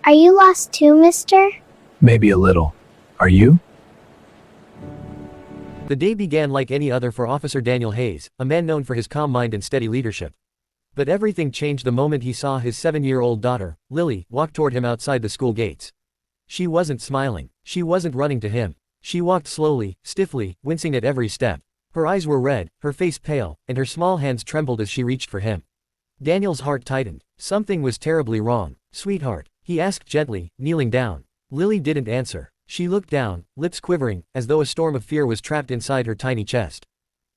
Are you lost too, mister? Maybe a little. Are you? The day began like any other for Officer Daniel Hayes, a man known for his calm mind and steady leadership. But everything changed the moment he saw his 7-year-old daughter, Lily, walk toward him outside the school gates. She wasn't smiling. She wasn't running to him. She walked slowly, stiffly, wincing at every step. Her eyes were red, her face pale, and her small hands trembled as she reached for him. Daniel's heart tightened. Something was terribly wrong. "Sweetheart," he asked gently, kneeling down. Lily didn't answer. She looked down, lips quivering, as though a storm of fear was trapped inside her tiny chest.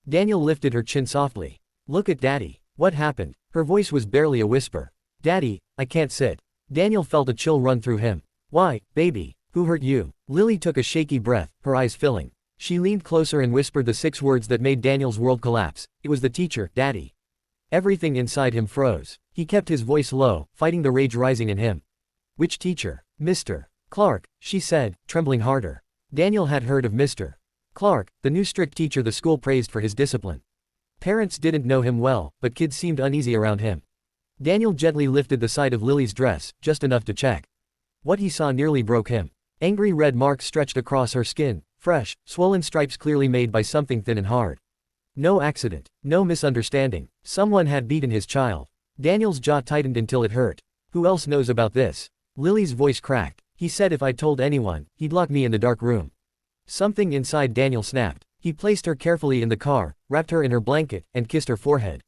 Daniel lifted her chin softly. "Look at Daddy." "What happened?" Her voice was barely a whisper. "Daddy, I can't sit." Daniel felt a chill run through him. "Why, baby? Who hurt you?" Lily took a shaky breath, her eyes filling. She leaned closer and whispered the 6 words that made Daniel's world collapse. It was the teacher, Daddy. Everything inside him froze. He kept his voice low, fighting the rage rising in him. "Which teacher?" "Mr. Clark," she said, trembling harder. Daniel had heard of Mr. Clark, the new strict teacher the school praised for his discipline. Parents didn't know him well, but kids seemed uneasy around him. Daniel gently lifted the side of Lily's dress, just enough to check. What he saw nearly broke him. Angry red marks stretched across her skin, fresh, swollen stripes clearly made by something thin and hard. No accident, no misunderstanding. Someone had beaten his child. Daniel's jaw tightened until it hurt. "Who else knows about this?" Lily's voice cracked. "He said if I told anyone, he'd lock me in the dark room." Something inside Daniel snapped. He placed her carefully in the car, wrapped her in her blanket, and kissed her forehead.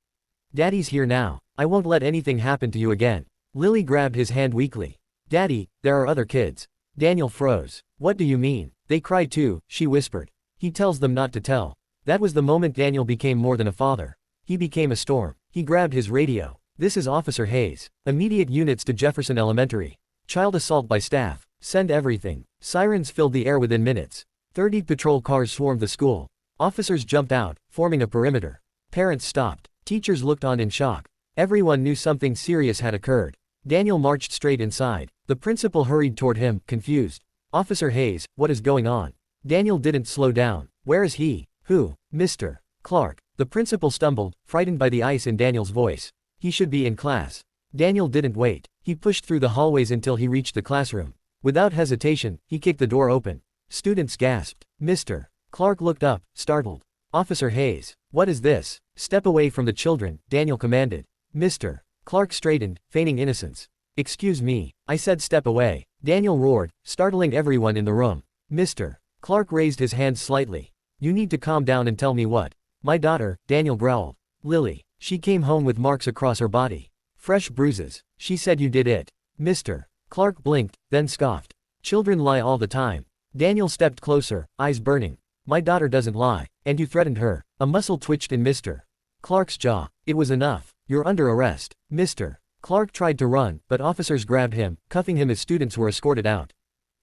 "Daddy's here now. I won't let anything happen to you again." Lily grabbed his hand weakly. "Daddy, there are other kids." Daniel froze. "What do you mean?" "They cry too," she whispered. "He tells them not to tell." That was the moment Daniel became more than a father. He became a storm. He grabbed his radio. "This is Officer Hayes. Immediate units to Jefferson Elementary. Child assault by staff. Send everything." Sirens filled the air within minutes. 30 patrol cars swarmed the school. Officers jumped out, forming a perimeter. Parents stopped. Teachers looked on in shock. Everyone knew something serious had occurred. Daniel marched straight inside. The principal hurried toward him, confused. "Officer Hayes, what is going on?" Daniel didn't slow down. "Where is he?" "Who?" "Mr. Clark." The principal stumbled, frightened by the ice in Daniel's voice. "He should be in class." Daniel didn't wait. He pushed through the hallways until he reached the classroom. Without hesitation, he kicked the door open. Students gasped. "Mr. Clark" looked up, startled. "Officer Hayes, what is this?" "Step away from the children," Daniel commanded. Mr. Clark straightened, feigning innocence. "Excuse me, I said step away," Daniel roared, startling everyone in the room. Mr. Clark raised his hands slightly. "You need to calm down and tell me what." "My daughter," Daniel growled. "Lily. She came home with marks across her body. Fresh bruises. She said you did it." Mr. Clark blinked, then scoffed. "Children lie all the time." Daniel stepped closer, eyes burning. "My daughter doesn't lie. And you threatened her." A muscle twitched in Mr. Clark's jaw. "It was enough. You're under arrest." Mr. Clark tried to run, but officers grabbed him, cuffing him as students were escorted out.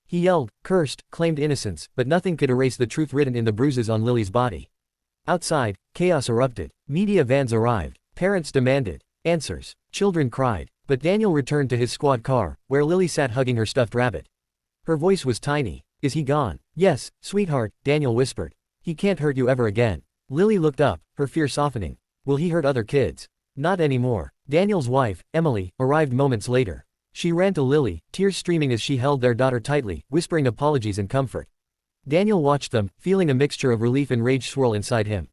He yelled, cursed, claimed innocence, but nothing could erase the truth written in the bruises on Lily's body. Outside, chaos erupted. Media vans arrived. Parents demanded answers. Children cried. But Daniel returned to his squad car, where Lily sat hugging her stuffed rabbit. Her voice was tiny. "Is he gone?" "Yes, sweetheart," Daniel whispered. "He can't hurt you ever again." Lily looked up, her fear softening. "Will he hurt other kids?" "Not anymore." Daniel's wife, Emily, arrived moments later. She ran to Lily, tears streaming as she held their daughter tightly, whispering apologies and comfort. Daniel watched them, feeling a mixture of relief and rage swirl inside him.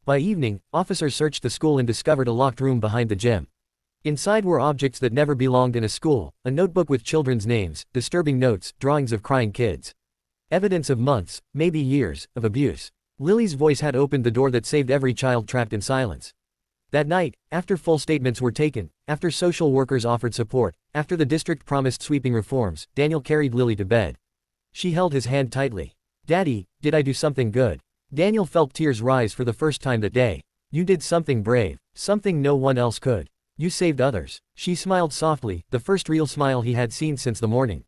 By evening, officers searched the school and discovered a locked room behind the gym. Inside were objects that never belonged in a school, a notebook with children's names, disturbing notes, drawings of crying kids. Evidence of months, maybe years, of abuse. Lily's voice had opened the door that saved every child trapped in silence. That night, after full statements were taken, after social workers offered support, after the district promised sweeping reforms, Daniel carried Lily to bed. She held his hand tightly. "Daddy, did I do something good?" Daniel felt tears rise for the first time that day. "You did something brave, something no one else could. You saved others." She smiled softly, the first real smile he had seen since the morning.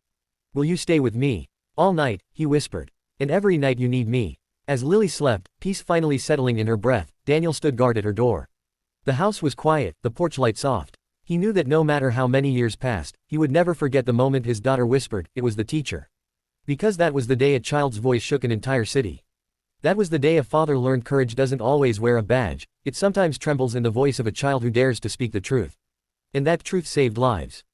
"Will you stay with me?" "All night," he whispered. "And every night you need me." As Lily slept, peace finally settling in her breath, Daniel stood guard at her door. The house was quiet, the porch light soft. He knew that no matter how many years passed, he would never forget the moment his daughter whispered, "It was the teacher." Because that was the day a child's voice shook an entire city. That was the day a father learned courage doesn't always wear a badge, it sometimes trembles in the voice of a child who dares to speak the truth. And that truth saved lives.